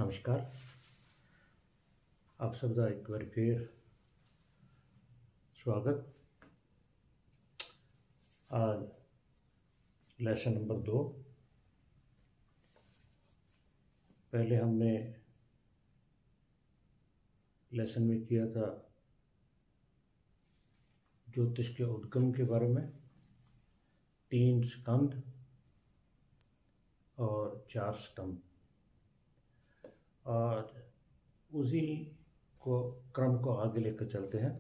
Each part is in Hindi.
नमस्कार। आप सबका एक बार फिर स्वागत। आज लेसन नंबर 2। पहले हमने लेसन में किया था ज्योतिष के उद्गम के बारे में, 3 स्कंद और 4 स्तंभ। और उसी क्रम को आगे लेकर चलते हैं।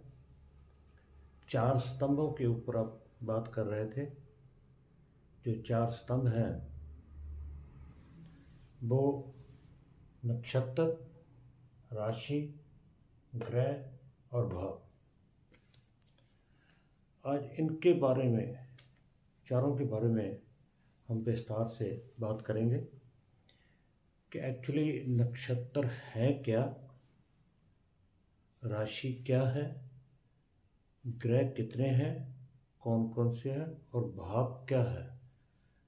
4 स्तंभों के ऊपर आप बात कर रहे थे। जो 4 स्तंभ हैं वो नक्षत्र, राशि, ग्रह और भाव। आज इनके बारे में, चारों के बारे में हम विस्तार से बात करेंगे कि एक्चुअली नक्षत्र है क्या, राशि क्या है, ग्रह कितने हैं, कौन कौन से हैं और भाव क्या है,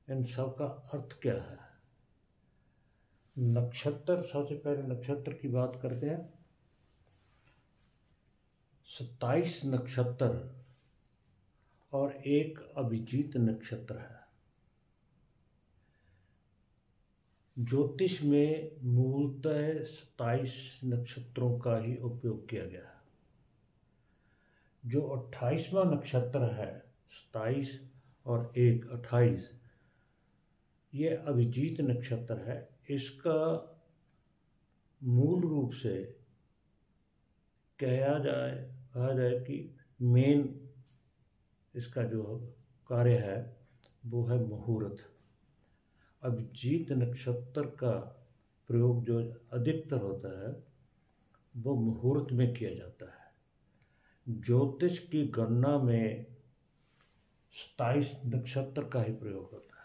इन सब का अर्थ क्या है। नक्षत्र, सबसे पहले नक्षत्र की बात करते हैं। 27 नक्षत्र और एक अभिजीत नक्षत्र है। ज्योतिष में मूलतः 27 नक्षत्रों का ही उपयोग किया गया है। जो 28वां नक्षत्र है, 27 और 1 28, ये अभिजीत नक्षत्र है। इसका मूल रूप से कहा जाए कि मेन इसका जो कार्य है वो है मुहूर्त। अभिजीत नक्षत्र का प्रयोग जो अधिकतर होता है वो मुहूर्त में किया जाता है। ज्योतिष की गणना में 27 नक्षत्र का ही प्रयोग होता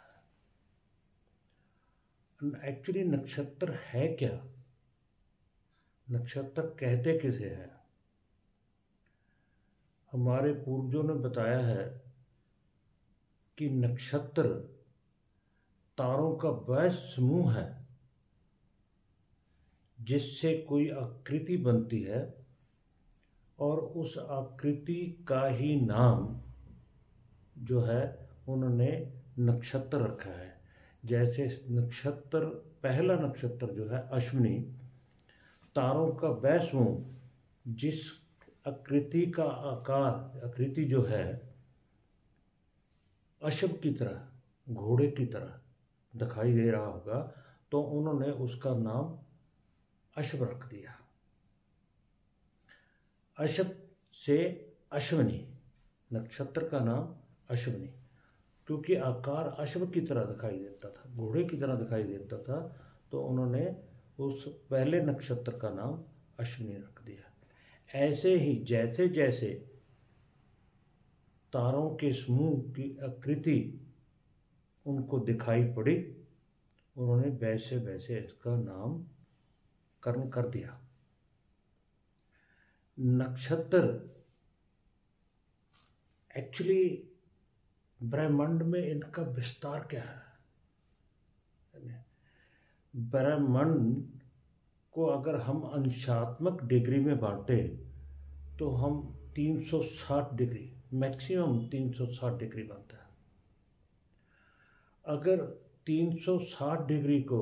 है। एक्चुअली नक्षत्र है क्या, नक्षत्र कहते किसे हैं? हमारे पूर्वजों ने बताया है कि नक्षत्र तारों का वह समूह है जिससे कोई आकृति बनती है और उस आकृति का ही नाम जो है उन्होंने नक्षत्र रखा है। जैसे नक्षत्र, पहला नक्षत्र जो है अश्विनी, तारों का वह समूह जिस आकृति का आकार, आकृति जो है अश्व की तरह, घोड़े की तरह दिखाई दे रहा होगा, तो उन्होंने उसका नाम अश्व रख दिया। अश्व से अश्विनी, नक्षत्र का नाम अश्विनी, क्योंकि आकार अश्व की तरह दिखाई देता था, घोड़े की तरह दिखाई देता था, तो उन्होंने उस पहले नक्षत्र का नाम अश्विनी रख दिया। ऐसे ही जैसे जैसे तारों के समूह की आकृति उनको दिखाई पड़ी, उन्होंने वैसे वैसे इसका नामकरण कर दिया। नक्षत्र एक्चुअली ब्रह्मांड में इनका विस्तार क्या है? ब्रह्मांड को अगर हम अंशात्मक डिग्री में बांटे तो हम 360 डिग्री, मैक्सिमम 360 डिग्री बनता है। अगर 360 डिग्री को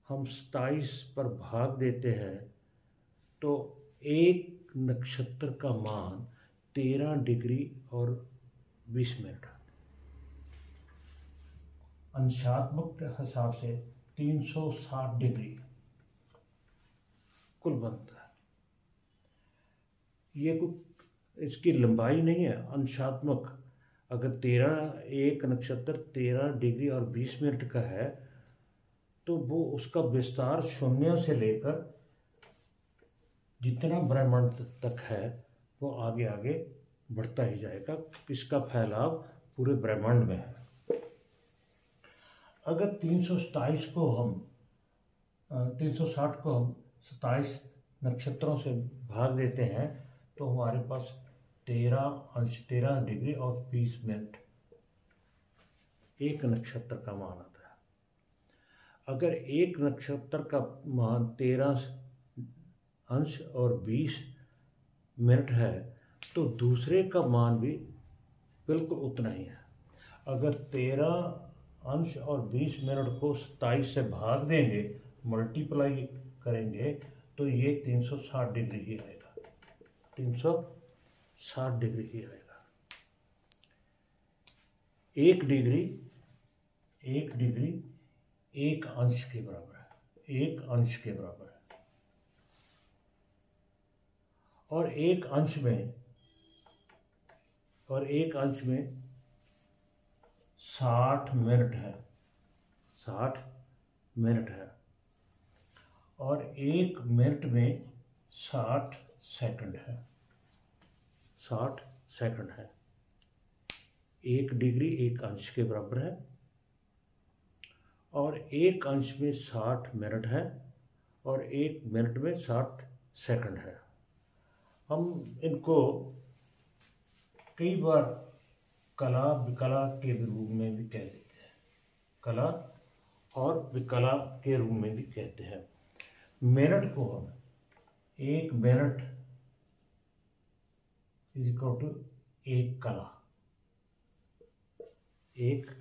हम 27 पर भाग देते हैं तो एक नक्षत्र का मान 13 डिग्री और 20 मिनट आता है। अंशात्मक हिसाब से 360 डिग्री कुल बनता है। ये कुछ इसकी लंबाई नहीं है, अंशात्मक। अगर एक नक्षत्र 13 डिग्री और 20 मिनट का है तो वो उसका विस्तार शून्य से लेकर जितना ब्रह्मांड तक है वो आगे आगे बढ़ता ही जाएगा। इसका फैलाव पूरे ब्रह्मांड में है। अगर 360 को हम 27 नक्षत्रों से भाग देते हैं तो हमारे पास 13 डिग्री और 20 मिनट एक नक्षत्र का मान आता है। अगर एक नक्षत्र का मान 13 अंश और 20 मिनट है तो दूसरे का मान भी बिल्कुल उतना ही है। अगर 13 अंश और 20 मिनट को 27 से भाग देंगे, मल्टीप्लाई करेंगे, तो ये 360 डिग्री ही आएगा, 360 डिग्री ही आएगा। एक डिग्री एक अंश के बराबर है, एक अंश के बराबर है। और एक अंश में 60 मिनट है, 60 मिनट है। और एक मिनट में 60 सेकंड है, 60 सेकंड है। एक डिग्री एक अंश के बराबर है और एक अंश में 60 मिनट है और एक मिनट में 60 सेकंड है। हम इनको कई बार कला विकला के रूप में भी कह देते हैं, कला और विकला के रूप में भी कहते हैं। मिनट को हम एक मिनट इज इक्वल टू एक कला, एक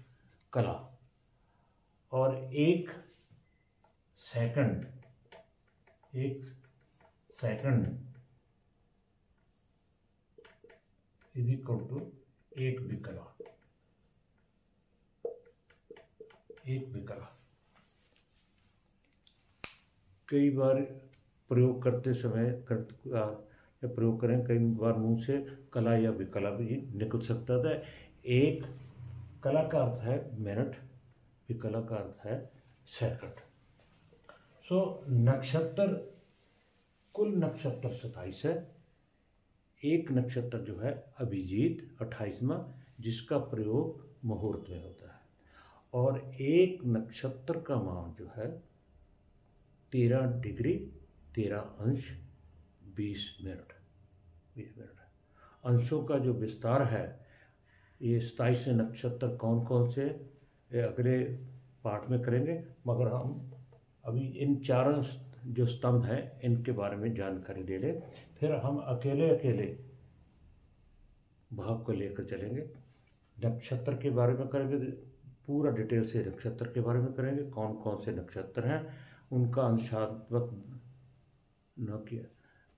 कला। और एक सेकंड इज इक्वल टू एक विकला, एक विकला। कई बार प्रयोग करते समय प्रयोग करें, कई बार मुंह से कला या विकला भी निकल सकता था। एक कला का अर्थ है मिनट, विकला का अर्थ है सेकंड। सो नक्षत्र, कुल नक्षत्र 27 है। एक नक्षत्र जो है अभिजीत 28वां, जिसका प्रयोग मुहूर्त में होता है। और एक नक्षत्र का मान जो है 13 डिग्री 13 अंश 20 मिनट है। अंशों का जो विस्तार है, ये 27 नक्षत्र कौन कौन से अगले पाठ में करेंगे, मगर हम अभी इन चारों जो स्तंभ हैं इनके बारे में जानकारी ले लें, फिर हम अकेले अकेले भाव को लेकर चलेंगे। नक्षत्र के बारे में करेंगे, पूरा डिटेल से नक्षत्र के बारे में करेंगे, कौन कौन से नक्षत्र हैं, उनका अंशात्मक न किया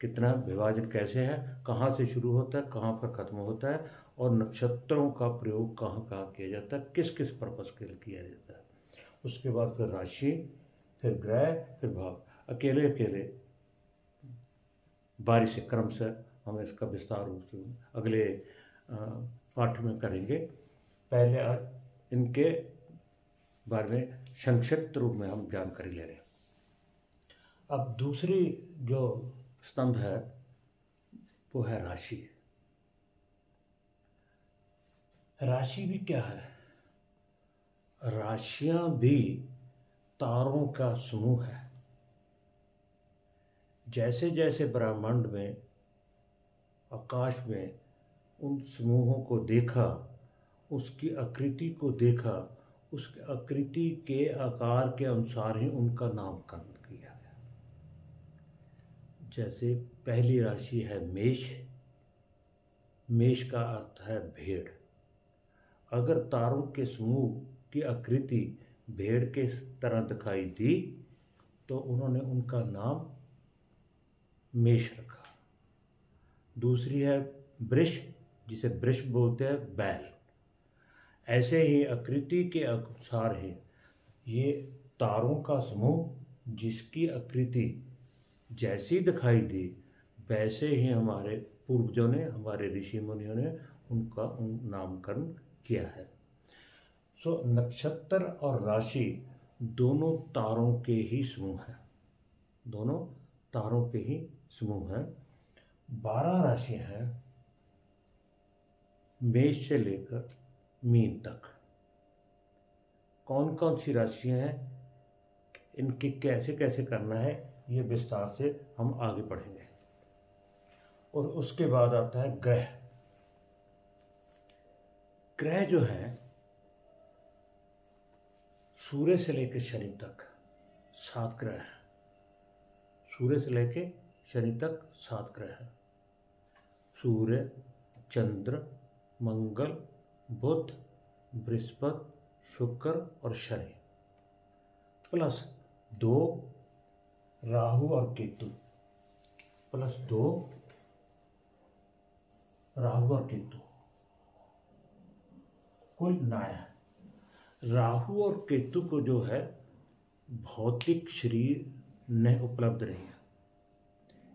कितना विभाजन कैसे है, कहाँ से शुरू होता है, कहाँ पर खत्म होता है, और नक्षत्रों का प्रयोग कहाँ कहाँ किया जाता है, किस किस पर्पस के लिए किया जाता है। उसके बाद फिर राशि, फिर ग्रह, फिर भाव। अकेले अकेले बारी से क्रम से हम इसका विस्तार रूप से अगले पाठ में करेंगे। पहले इनके बारे में संक्षिप्त रूप में हम जानकारी ले रहे हैं। अब दूसरी जो स्तंभ है वो है राशि। राशि भी क्या है? राशियां भी तारों का समूह है। जैसे जैसे ब्रह्मांड में, आकाश में उन समूहों को देखा, उसकी आकृति को देखा, उस आकृति के आकार के अनुसार ही उनका नामकरण किया गया। जैसे पहली राशि है मेष। मेष का अर्थ है भेड़। अगर तारों के समूह की आकृति भेड़ के तरह दिखाई दी तो उन्होंने उनका नाम मेष रखा। दूसरी है वृष, जिसे वृष बोलते हैं बैल। ऐसे ही आकृति के अनुसार ही ये तारों का समूह जिसकी आकृति जैसी दिखाई दी वैसे ही हमारे पूर्वजों ने, हमारे ऋषि मुनियों ने उनका नामकरण किया है। सो नक्षत्र और राशि दोनों तारों के ही समूह हैं, दोनों तारों के ही समूह हैं। 12 राशियां हैं मेष से लेकर मीन तक। कौन कौन सी राशियां हैं, इनके कैसे कैसे करना है, ये विस्तार से हम आगे पढ़ेंगे। और उसके बाद आता है ग्रह। ग्रह जो है सूर्य से लेकर शनि तक 7 ग्रह हैं। सूर्य से लेके शनि तक 7 ग्रह हैं। सूर्य, चंद्र, मंगल, बुध, बृहस्पति, शुक्र और शनि, प्लस 2 राहु और केतु, प्लस 2 राहु और केतु, कुल 9 है। राहु और केतु को जो है भौतिक शरीर नहीं उपलब्ध नहीं है,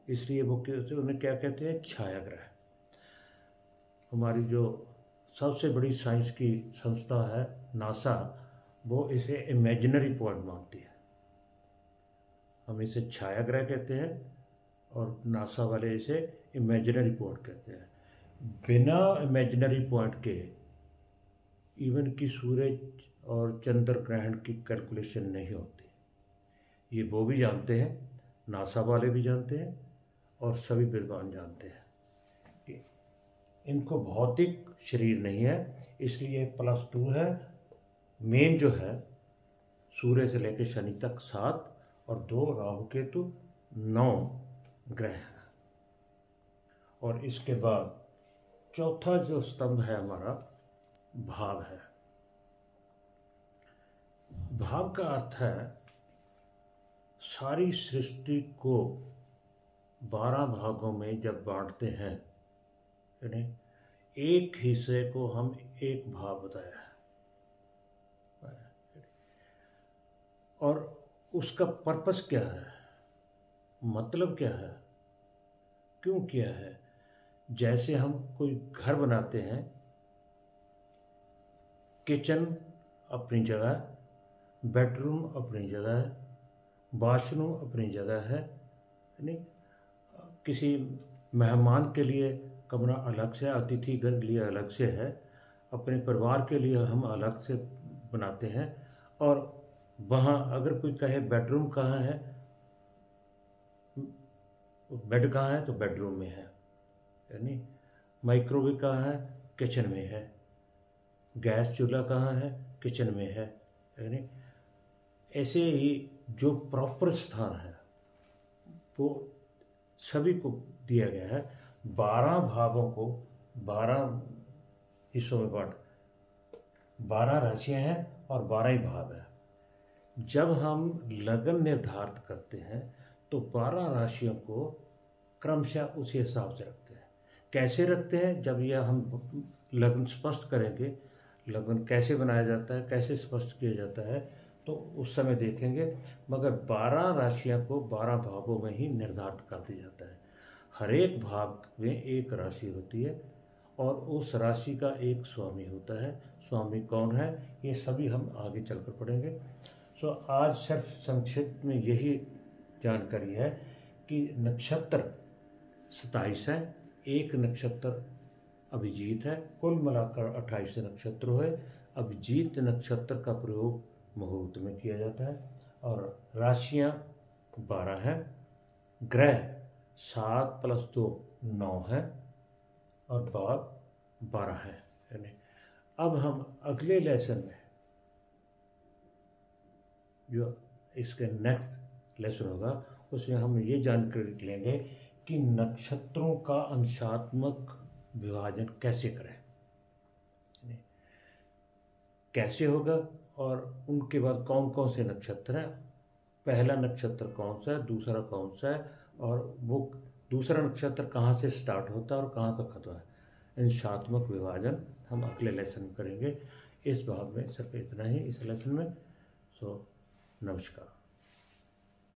इसलिए वो उन्हें क्या कहते हैं, छाया ग्रह। हमारी जो सबसे बड़ी साइंस की संस्था है नासा, वो इसे इमेजिनरी पॉइंट मानती है। हम इसे छाया ग्रह कहते हैं और नासा वाले इसे इमेजिनरी पॉइंट कहते हैं। बिना इमेजिनरी पॉइंट के इवन कि सूरज और चंद्र ग्रहण की कैलकुलेशन नहीं होती। ये वो भी जानते हैं, नासा वाले भी जानते हैं और सभी विद्वान जानते हैं कि इनको भौतिक शरीर नहीं है, इसलिए +2 है। मेन जो है सूर्य से लेकर शनि तक 7 और 2 राहु केतु 9 ग्रह हैं। और इसके बाद चौथा जो स्तंभ है हमारा भाव है। भाव का अर्थ है सारी सृष्टि को 12 भागों में जब बांटते हैं, यानी एक हिस्से को हम एक भाव बताया है और उसका पर्पस क्या है, मतलब क्या है, क्यों किया है। जैसे हम कोई घर बनाते हैं, किचन अपनी जगह, बेडरूम अपनी जगह है, वॉशरूम अपनी जगह है, यानी किसी मेहमान के लिए कमरा अलग से, अतिथि घर के लिए अलग से है, अपने परिवार के लिए हम अलग से बनाते हैं। और वहाँ अगर कोई कहे बेडरूम कहाँ है, बेड कहाँ है, तो बेडरूम में है, यानी माइक्रोवेव कहाँ है, किचन में है, गैस चूल्हा कहाँ है, किचन में है। यानी ऐसे ही जो प्रॉपर स्थान है वो सभी को दिया गया है। 12 भावों को 12 हिस्सों में बांट, 12 राशियां हैं और 12 ही भाव है। जब हम लगन निर्धारित करते हैं तो 12 राशियों को क्रमशः उसी हिसाब से रखते हैं। कैसे रखते हैं, जब यह हम लगन स्पष्ट करेंगे, लगन कैसे बनाया जाता है, कैसे स्पष्ट किया जाता है, तो उस समय देखेंगे। मगर 12 राशियों को 12 भावों में ही निर्धारित कर दिया जाता है। हर एक भाव में एक राशि होती है और उस राशि का एक स्वामी होता है। स्वामी कौन है, ये सभी हम आगे चलकर पढ़ेंगे। आज सिर्फ संक्षिप्त में यही जानकारी है कि नक्षत्र 27 है, एक नक्षत्र अभिजीत है, कुल मिलाकर 28 नक्षत्र हुए। अभिजीत नक्षत्र का प्रयोग मुहूर्त में किया जाता है और राशियां 12 हैं, ग्रह 7 + 2 9 है और भाव 12 है। यानी अब हम अगले लेसन में, जो इसके नेक्स्ट लेसन होगा, उसमें हम ये जानकारी लेंगे कि नक्षत्रों का अंशात्मक विभाजन कैसे करें, कैसे होगा और उनके बाद कौन कौन से नक्षत्र हैं, पहला नक्षत्र कौन सा है, दूसरा कौन सा है और वो दूसरा नक्षत्र कहाँ से स्टार्ट होता है और कहाँ तक खत्म है। अंशात्मक विभाजन हम अगले लेसन में करेंगे। इस भाग में सिर्फ इतना ही इस लेसन में। नमस्कार।